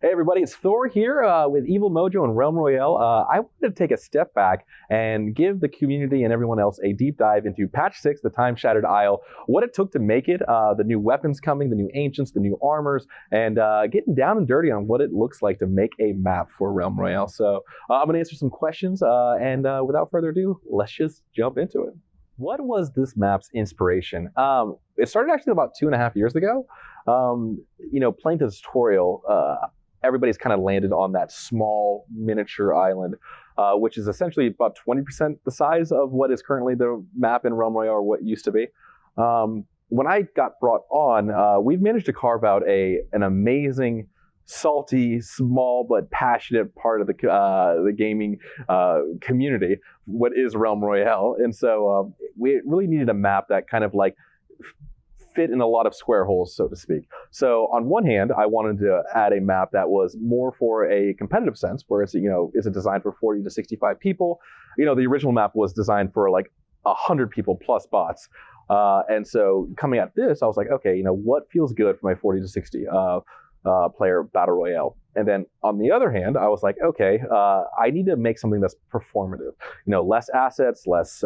Hey everybody, it's Thor here with Evil Mojo and Realm Royale. I wanted to take a step back and give the community and everyone else a deep dive into Patch 6, the Time Shattered Isle, what it took to make it, the new weapons coming, the new ancients, the new armors, and getting down and dirty on what it looks like to make a map for Realm Royale. So I'm going to answer some questions, and without further ado, let's just jump into it. What was this map's inspiration? It started actually about 2.5 years ago. Playing the tutorial, everybody's kind of landed on that small miniature island, which is essentially about 20% the size of what is currently the map in Realm Royale, or what used to be. When I got brought on, we've managed to carve out an amazing, salty, small but passionate part of the gaming community, what is Realm Royale. And so we really needed a map that kind of like fit in a lot of square holes, so to speak. So on one hand, I wanted to add a map that was more for a competitive sense, where it's, is it designed for 40 to 65 people? The original map was designed for like 100 people plus bots. And so coming at this, I was like, okay, what feels good for my 40 to 60 player battle royale? And then on the other hand, I was like, okay, I need to make something that's performative. Less assets, less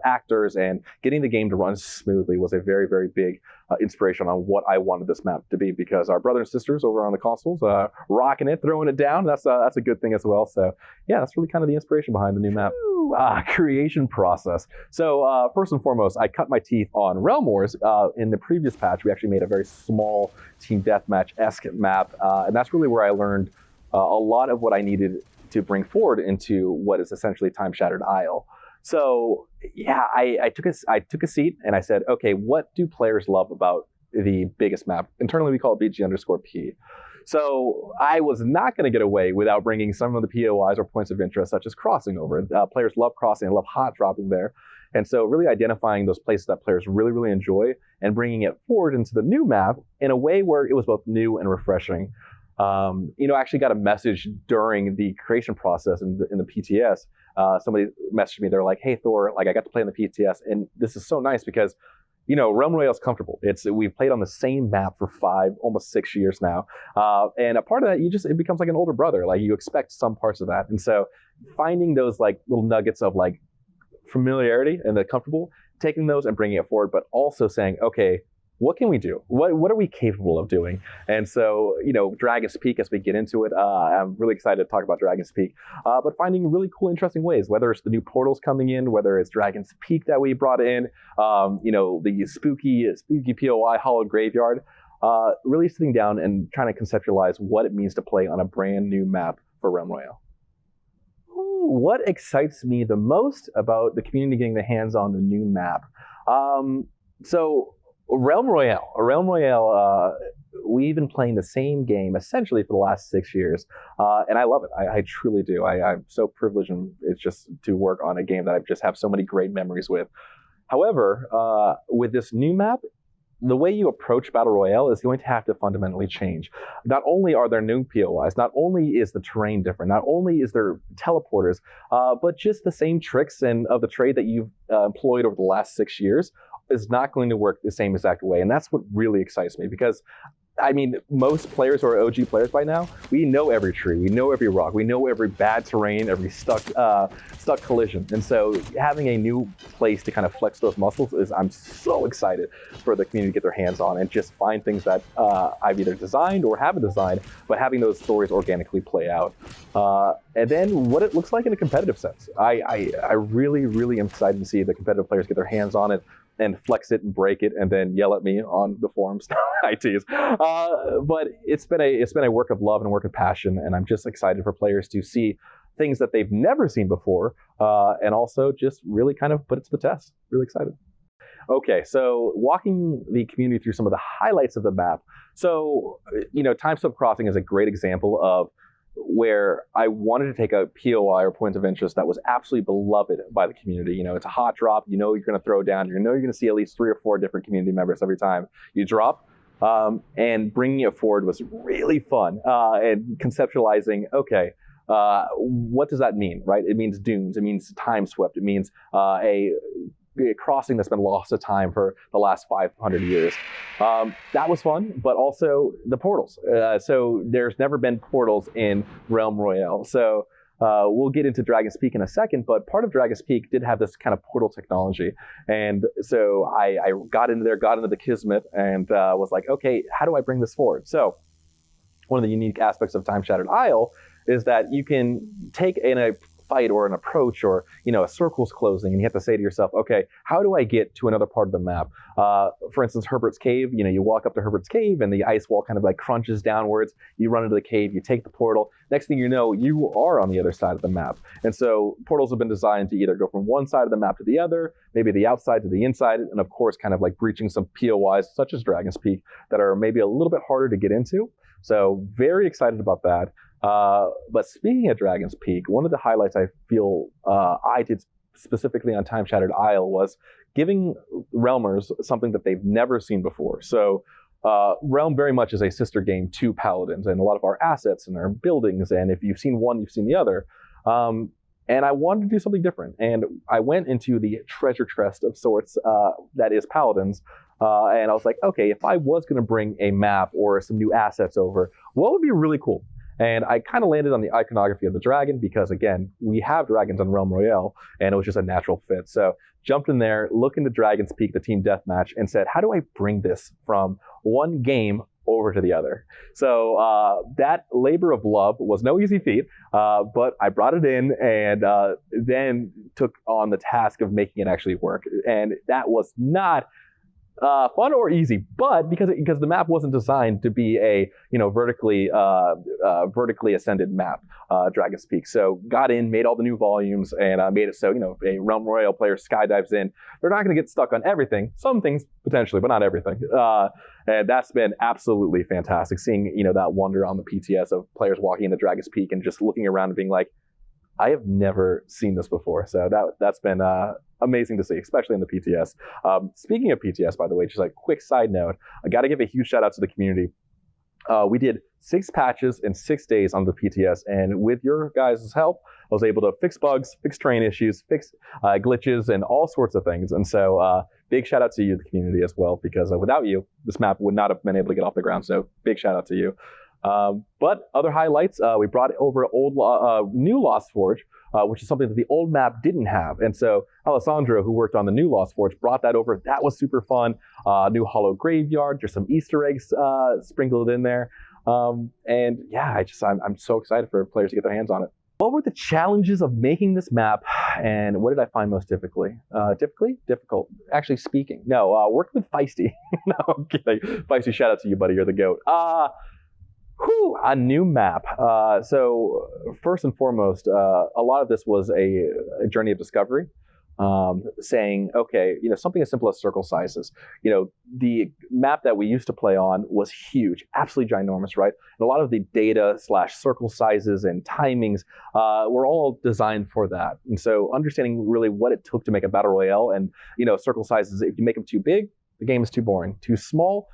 actors, and getting the game to run smoothly was a very, very big inspiration on what I wanted this map to be, because our brothers and sisters over on the consoles rocking it, throwing it down. That's a good thing as well. So yeah, that's really kind of the inspiration behind the new map. Creation process. So first and foremost, I cut my teeth on Realm Wars. In the previous patch, we actually made a very small team deathmatch-esque map, and that's really where I learned a lot of what I needed to bring forward into what is essentially Time Shattered Isle. So yeah, I took a seat and I said, okay, what do players love about the biggest map? Internally, we call it BG_P. So I was not going to get away without bringing some of the POIs or points of interest, such as crossing over. Players love crossing and love hot dropping there. And so really identifying those places that players really, really enjoy and bringing it forward into the new map in a way where it was both new and refreshing. I actually got a message during the creation process in the PTS. Somebody messaged me. They're like, hey, Thor, I got to play in the PTS. And this is so nice because Realm Royale is comfortable. We've played on the same map for 5, almost 6 years now. And a part of that, it becomes like an older brother. Like, you expect some parts of that. And so finding those like little nuggets of like familiarity and the comfortable, taking those and bringing it forward, but also saying, okay, what can we do? What are we capable of doing? And so, Dragon's Peak, as we get into it, I'm really excited to talk about Dragon's Peak, but finding really cool, interesting ways, whether it's the new portals coming in, whether it's Dragon's Peak that we brought in, the spooky POI Hallowed Graveyard, really sitting down and trying to conceptualize what it means to play on a brand new map for Realm Royale. What excites me the most about the community getting their hands on the new map? So Realm Royale, we've been playing the same game essentially for the last 6 years, and I love it. I truly do. I'm so privileged, and it's just to work on a game that I just have so many great memories with. However, with this new map, the way you approach Battle Royale is going to have to fundamentally change. Not only are there new POIs, not only is the terrain different, not only is there teleporters, but just the same tricks of the trade that you've employed over the last 6 years is not going to work the same exact way. And that's what really excites me, because most players who are OG players by now, we know every tree, we know every rock, we know every bad terrain, every stuck collision. And so having a new place to kind of flex those muscles I'm so excited for the community to get their hands on and just find things that I've either designed or haven't designed, but having those stories organically play out. And then what it looks like in a competitive sense. I really, really am excited to see the competitive players get their hands on it and flex it and break it and then yell at me on the forums. I tease. But it's been a work of love and a work of passion, and I'm just excited for players to see things that they've never seen before, and also just really kind of put it to the test. Really excited. Okay, so walking the community through some of the highlights of the map. So, Time Swept Crossing is a great example of where I wanted to take a POI or point of interest that was absolutely beloved by the community. It's a hot drop. You're going to throw down. You're going to see at least 3 or 4 different community members every time you drop. And bringing it forward was really fun. And conceptualizing, okay, what does that mean, right? It means dunes. It means time swept. It means a crossing that's been lost to time for the last 500 years. That was fun, but also the portals. So there's never been portals in Realm Royale. So we'll get into Dragon's Peak in a second, but part of Dragon's Peak did have this kind of portal technology. And so I got into there, got into the Kismet, and was like, okay, how do I bring this forward? So one of the unique aspects of Time Shattered Isle is that you can take in a fight or an approach, or a circle's closing, and you have to say to yourself, okay, how do I get to another part of the map? For instance, Herbert's Cave, you walk up to Herbert's Cave and the ice wall kind of like crunches downwards. You run into the cave, you take the portal. Next thing you know, you are on the other side of the map. And so portals have been designed to either go from one side of the map to the other, maybe the outside to the inside, and of course kind of like breaching some POIs such as Dragon's Peak that are maybe a little bit harder to get into. So very excited about that. But speaking of Dragon's Peak, one of the highlights I feel I did specifically on Time Shattered Isle was giving Realmers something that they've never seen before. So Realm very much is a sister game to Paladins, and a lot of our assets and our buildings, and if you've seen one, you've seen the other. And I wanted to do something different, and I went into the treasure chest of sorts that is Paladins. And I was like, okay, if I was going to bring a map or some new assets over, what would be really cool? And I kind of landed on the iconography of the dragon because, again, we have dragons on Realm Royale, and it was just a natural fit. So jumped in there, looked into Dragon's Peak, the team deathmatch, and said, how do I bring this from one game over to the other? So that labor of love was no easy feat, but I brought it in and then took on the task of making it actually work. And that was not fun or easy, but because the map wasn't designed to be a vertically ascended map, Dragon's Peak. So got in, made all the new volumes, and made it so a Realm Royale player skydives in. They're not going to get stuck on everything. Some things potentially, but not everything. And that's been absolutely fantastic. Seeing that wonder on the PTS of players walking into Dragon's Peak and just looking around and being like, I have never seen this before. So that's been amazing to see, especially in the PTS. Speaking of PTS, by the way, just like quick side note, I got to give a huge shout out to the community. We did 6 patches in 6 days on the PTS, and with your guys' help, I was able to fix bugs, fix terrain issues, fix glitches, and all sorts of things. And so big shout out to you, the community, as well, because without you, this map would not have been able to get off the ground. So big shout out to you. But other highlights, we brought over new Lost Forge, which is something that the old map didn't have. And so Alessandro, who worked on the new Lost Forge, brought that over. That was super fun. New Hollow Graveyard, there's some Easter eggs sprinkled in there. And yeah, I'm so excited for players to get their hands on it. What were the challenges of making this map, and what did I find most difficult? Actually speaking. No, working with Feisty. No, I'm kidding. Feisty, shout out to you, buddy. You're the GOAT. A new map. So first and foremost, a lot of this was a journey of discovery, saying, okay, something as simple as circle sizes. The map that we used to play on was huge, absolutely ginormous, right? And a lot of the data / circle sizes and timings were all designed for that. And so understanding really what it took to make a battle royale, and circle sizes, if you make them too big, the game is too boring. Too small,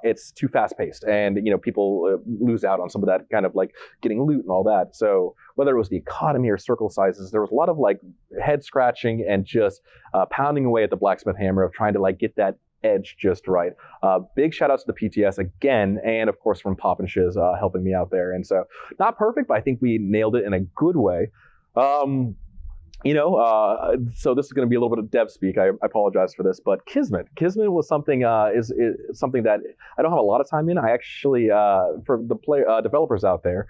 it's too fast-paced, and people lose out on some of that kind of like getting loot and all that. So whether it was the economy or circle sizes, there was a lot of like head scratching and just pounding away at the blacksmith hammer of trying to like get that edge just right. Big shout out to the PTS again, and of course from Pop and Shiz helping me out there. And so not perfect, but I think we nailed it in a good way. So this is going to be a little bit of dev speak. I apologize for this, but Kismet was something is something that I don't have a lot of time in. I actually for the developers out there,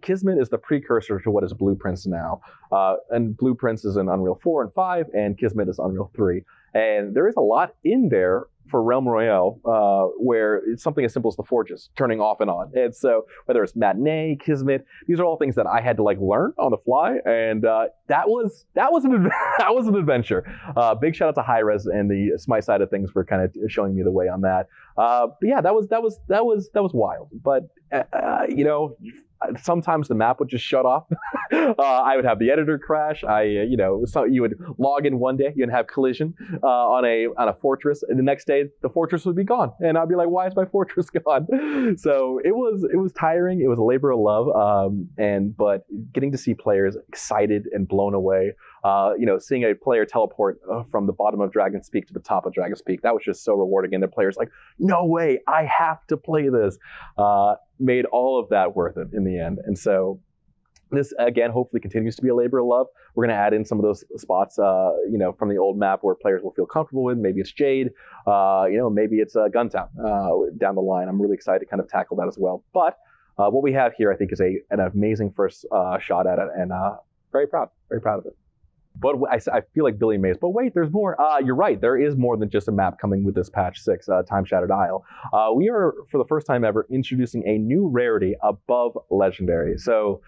Kismet is the precursor to what is Blueprints now, and Blueprints is in Unreal 4 and 5, and Kismet is Unreal 3. And there is a lot in there for Realm Royale, where it's something as simple as the forges turning off and on. And so whether it's Matinee, Kismet, these are all things that I had to like learn on the fly, and that was an adventure. Big shout out to Hi-Rez and the Smite side of things for kind of showing me the way on that. But yeah, that was wild. But sometimes the map would just shut off. I would have the editor crash. So you would log in one day, you'd have collision on a fortress, and the next day the fortress would be gone, and I'd be like, why is my fortress gone? So it was tiring. It was a labor of love, but getting to see players excited and blown away Seeing a player teleport from the bottom of Dragon's Peak to the top of Dragon's Peak, that was just so rewarding. And the players like, no way, I have to play this. Made all of that worth it in the end. And so this, again, hopefully continues to be a labor of love. We're going to add in some of those spots, from the old map where players will feel comfortable with. Maybe it's Jade, maybe it's Guntown down the line. I'm really excited to kind of tackle that as well. But what we have here, I think, is an amazing first shot at it, and very proud of it. But I feel like Billy Mays. But wait, there's more. You're right. There is more than just a map coming with this patch 6, Time Shattered Isle. We are, for the first time ever, introducing a new rarity above Legendary. So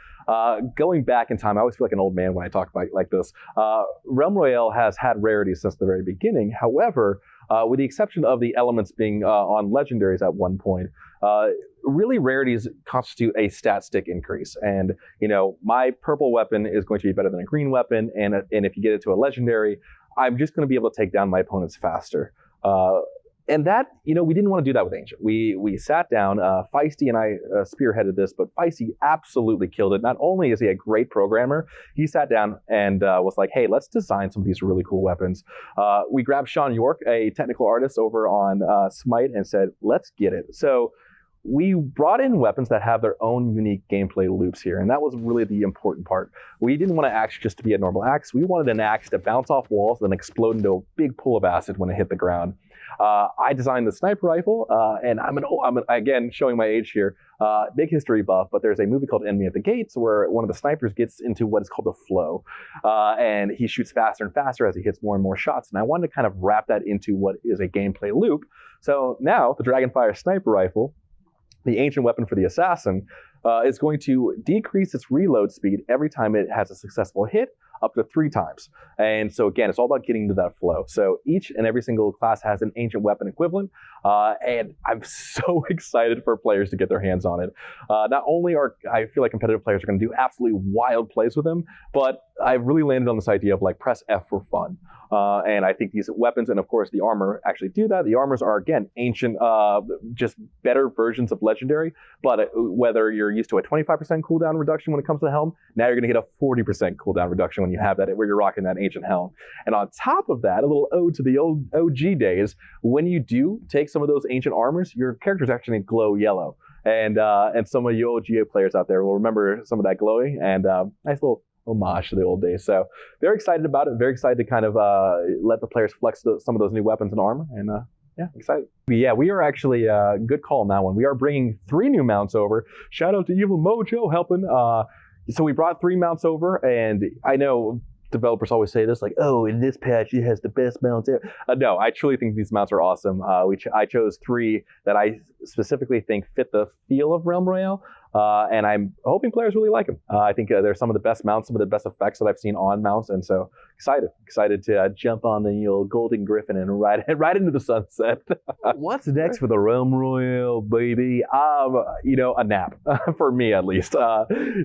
going back in time, I always feel like an old man when I talk about like this. Realm Royale has had rarities since the very beginning. However, with the exception of the elements being on Legendaries at one point, really rarities constitute a stat stick increase. And, my purple weapon is going to be better than a green weapon. And if you get it to a legendary, I'm just going to be able to take down my opponents faster. And that, we didn't want to do that with Ancient. We sat down, Feisty and I spearheaded this, but Feisty absolutely killed it. Not only is he a great programmer, he sat down and was like, hey, let's design some of these really cool weapons. We grabbed Sean York, a technical artist over on Smite, and said, let's get it. So we brought in weapons that have their own unique gameplay loops here, and that was really the important part. We didn't want an axe just to be a normal axe. We wanted an axe to bounce off walls and explode into a big pool of acid when it hit the ground. I designed the sniper rifle, and I'm again showing my age here, big history buff, but there's a movie called Enemy at the Gates where one of the snipers gets into what is called the flow, and he shoots faster and faster as he hits more and more shots, and I wanted to kind of wrap that into what is a gameplay loop. So now the Dragonfire sniper rifle, the ancient weapon for the assassin, is going to decrease its reload speed every time it has a successful hit, up to 3 times. And so again, it's all about getting into that flow. So each and every single class has an ancient weapon equivalent, and I'm so excited for players to get their hands on it. Not only I feel like competitive players are going to do absolutely wild plays with them, but I've really landed on this idea of like press F for fun. And I think these weapons and of course the armor actually do that. The armors are again ancient, just better versions of legendary, but whether you're used to a 25% cooldown reduction when it comes to the helm, now you're going to get a 40% cooldown reduction when you have that, where you're rocking that ancient helm. And on top of that, a little ode to the old OG days, when you do take some of those ancient armors, your characters actually glow yellow. And some of you OGA players out there will remember some of that glowing, and nice little homage to the old days. So very excited about it. Very excited to kind of let the players flex some of those new weapons and armor. And excited. Yeah, we are actually good call on that one. We are bringing 3 new mounts over. Shout out to Evil Mojo helping. So we brought 3 mounts over, and I know developers always say this, like, oh, in this patch it has the best mounts ever. No, I truly think these mounts are awesome. I chose 3 that I specifically think fit the feel of Realm Royale. And I'm hoping players really like them. I think they're some of the best mounts, some of the best effects that I've seen on mounts, and so excited to jump on the old Golden Griffin and ride into the sunset. What's next for the Realm Royale, baby? A nap for me at least.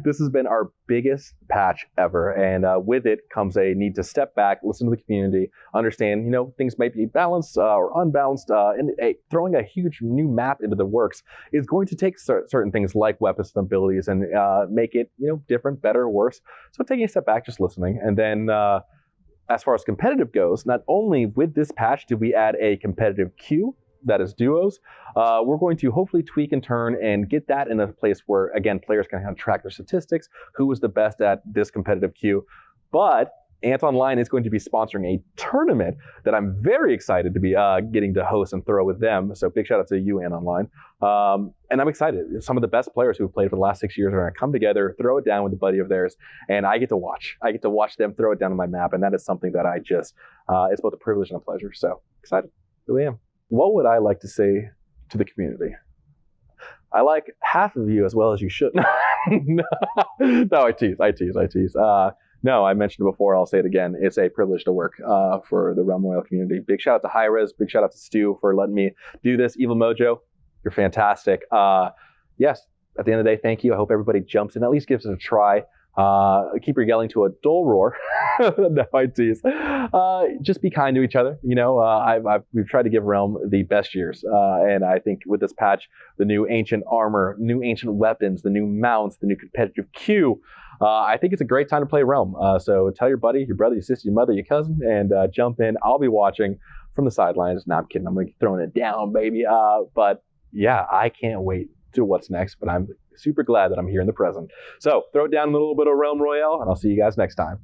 This has been our biggest patch ever, and with it comes a need to step back, listen to the community, understand things might be balanced or unbalanced, and throwing a huge new map into the works is going to take certain things like weapons and abilities and make it different, better, worse. So taking a step back, just listening, and then as far as competitive goes, not only with this patch did we add a competitive queue that is duos, we're going to hopefully tweak and turn and get that in a place where again players can kind of track their statistics, who is the best at this competitive queue. But Ant Online is going to be sponsoring a tournament that I'm very excited to be getting to host and throw with them. So big shout out to you, Ant Online. And I'm excited. Some of the best players who've played for the last 6 years are going to come together, throw it down with a buddy of theirs, and I get to watch. I get to watch them throw it down on my map, and that is something that I just, it's both a privilege and a pleasure. So excited, really am. What would I like to say to the community? I like half of you as well as you should. No, I tease. No, I mentioned it before, I'll say it again. It's a privilege to work for the Realm Royale community. Big shout out to Hi-Rez, big shout out to Stu for letting me do this. Evil Mojo, you're fantastic. Yes, at the end of the day, thank you. I hope everybody jumps in, at least gives it a try. Keep your yelling to a dull roar. No, I tease. Just be kind to each other. We've tried to give Realm the best years, and I think with this patch, the new ancient armor, new ancient weapons, the new mounts, the new competitive queue. I think it's a great time to play Realm. So tell your buddy, your brother, your sister, your mother, your cousin, and jump in. I'll be watching from the sidelines. No, I'm kidding. I'm going to be throwing it down, baby. But yeah, I can't wait to what's next. But I'm super glad that I'm here in the present. So throw it down a little bit of Realm Royale, and I'll see you guys next time.